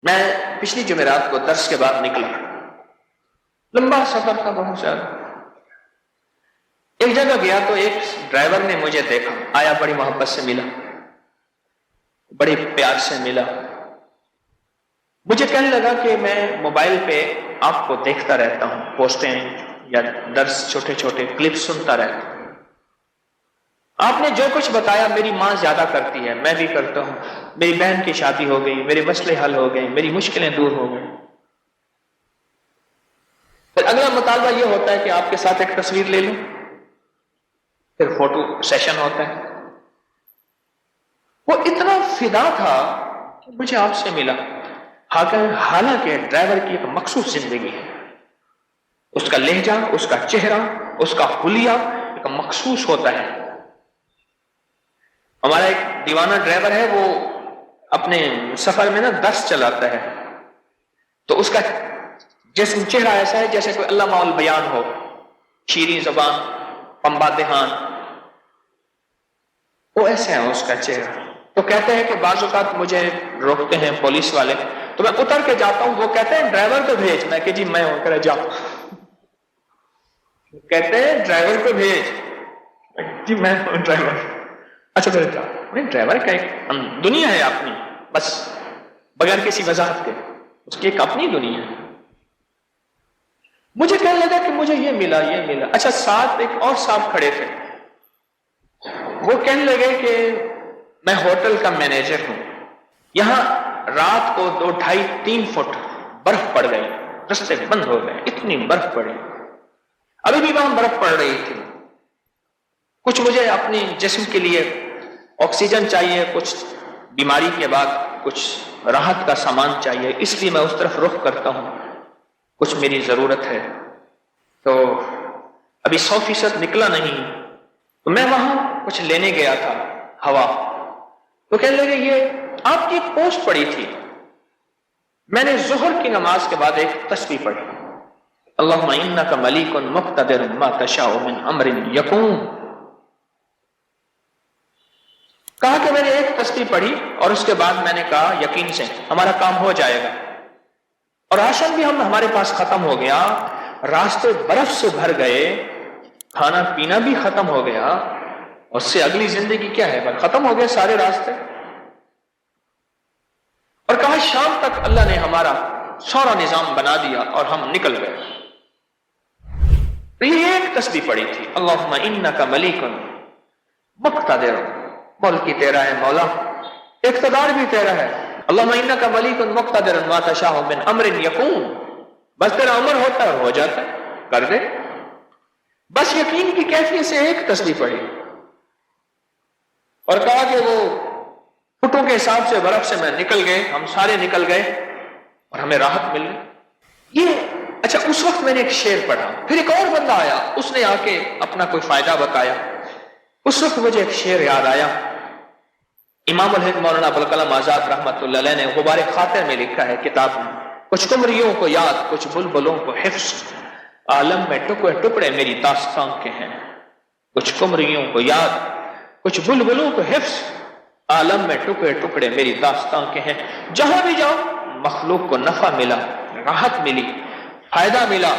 میں پچھلی جمعرات کو درس کے بعد نکلا، لمبا سفر تھا بہت زیادہ۔ ایک جگہ گیا تو ایک ڈرائیور نے مجھے دیکھا، آیا، بڑی محبت سے ملا، بڑے پیار سے ملا، مجھے کہنے لگا کہ میں موبائل پہ آپ کو دیکھتا رہتا ہوں، پوسٹیں یا درس چھوٹے چھوٹے کلپ سنتا رہتا ہوں، آپ نے جو کچھ بتایا میری ماں زیادہ کرتی ہے، میں بھی کرتا ہوں، میری بہن کی شادی ہو گئی، میرے مسئلے حل ہو گئے، میری مشکلیں دور ہو گئی۔ پھر اگلا مطالبہ یہ ہوتا ہے کہ آپ کے ساتھ ایک تصویر لے لوں، پھر فوٹو سیشن ہوتا ہے۔ وہ اتنا فدا تھا کہ مجھے آپ سے ملا، حالانکہ ڈرائیور کی ایک مخصوص زندگی ہے، اس کا لہجہ، اس کا چہرہ، اس کا حلیہ ایک مخصوص ہوتا ہے۔ ہمارا ایک دیوانہ ڈرائیور ہے، وہ اپنے سفر میں 10 چلاتا ہے، تو اس کا جسم چہرہ ایسا ہے جیسے کوئی علامہ البیان ہو، شیریں زبان، پنبا دہان، وہ ایسے ہے اس کا چہرہ۔ تو کہتے ہیں کہ بعض اوقات مجھے روکتے ہیں پولیس والے، تو میں اتر کے جاتا ہوں، وہ کہتے ہیں ڈرائیور کو بھیج، میں کہ جی میں ہوں، کرے جاؤ، کہتے ہیں ڈرائیور کو بھیج، جی میں ہوں ڈرائیور، اچھا کرے جاؤ۔ ڈرائیور کا ایک دنیا ہے اپنی، بس بغیر کسی وضاحت کے، اس کی ایک اپنی دنیا ہے۔ مجھے کہنے لگا کہ مجھے یہ ملا، یہ ملا۔ اچھا، ساتھ ایک اور صاحب کھڑے تھے، وہ کہنے لگے کہ میں ہوٹل کا مینیجر ہوں، یہاں رات کو 2، 2.5، 3 فٹ برف پڑ گئی، رستے بند ہو گئے، اتنی برف پڑی، ابھی بھی وہاں برف پڑ رہی تھی۔ کچھ مجھے اپنی جسم کے لیے آکسیجن چاہیے، کچھ بیماری کے بعد کچھ راحت کا سامان چاہیے، اس لیے میں اس طرف رخ کرتا ہوں، کچھ میری ضرورت ہے۔ تو ابھی 100% نکلا نہیں، تو میں وہاں کچھ لینے گیا تھا، ہوا۔ تو کہنے لگے یہ آپ کی ایک پوسٹ پڑی تھی، میں نے ظہر کی نماز کے بعد ایک تسبیح پڑھی، اللہم انک ملیک مقتدر ما تشاء من امر یکون۔ کہا کہ میں نے ایک تسبیح پڑھی اور اس کے بعد میں نے کہا یقین سے ہمارا کام ہو جائے گا، اور راشن بھی ہمارے پاس ختم ہو گیا، راستے برف سے بھر گئے، کھانا پینا بھی ختم ہو گیا، اس سے اگلی زندگی کیا ہے، ختم ہو گئے سارے راستے۔ اور کہا شام تک اللہ نے ہمارا سارا نظام بنا دیا اور ہم نکل گئے۔ تو یہ ایک تسبیح پڑی تھی، اللہم انک ملیک مقتدر، ملک تیرا ہے مولا، اقتدار بھی تیرا ہے، اللہم انک ملیک مقتدر ما تشاء من امر یکون، بس تیرا امر ہوتا ہے اور ہو جاتا ہے، کر دے۔ بس یقین کی کیفیت سے ایک تسبیح پڑھی، اور کہا کہ وہ فٹوں کے حساب سے برف سے میں نکل گئے، ہم سارے نکل گئے اور ہمیں راحت مل گئی۔ یہ اچھا، اس وقت میں نے ایک شعر پڑھا، پھر ایک اور بندہ آیا، اس نے آ کے اپنا کوئی فائدہ بتایا، اس وقت مجھے ایک شعر یاد آیا، امام الہند مولانا ابوالکلام آزاد رحمۃ اللہ علیہ نے غبار خاطر میں لکھا ہے کتاب میں، کچھ قمریوں کو یاد، کچھ بلبلوں کو حفظ، عالم میں ٹکڑے ٹکڑے میری داستان کے ہیں، کچھ قمریوں کو یاد، کچھ بلبلوں کو حفظ، عالم میں ٹکڑے ٹکڑے میری داستان کے ہیں، جہاں بھی جاؤ مخلوق کو نفع ملا، راحت ملی، فائدہ ملا،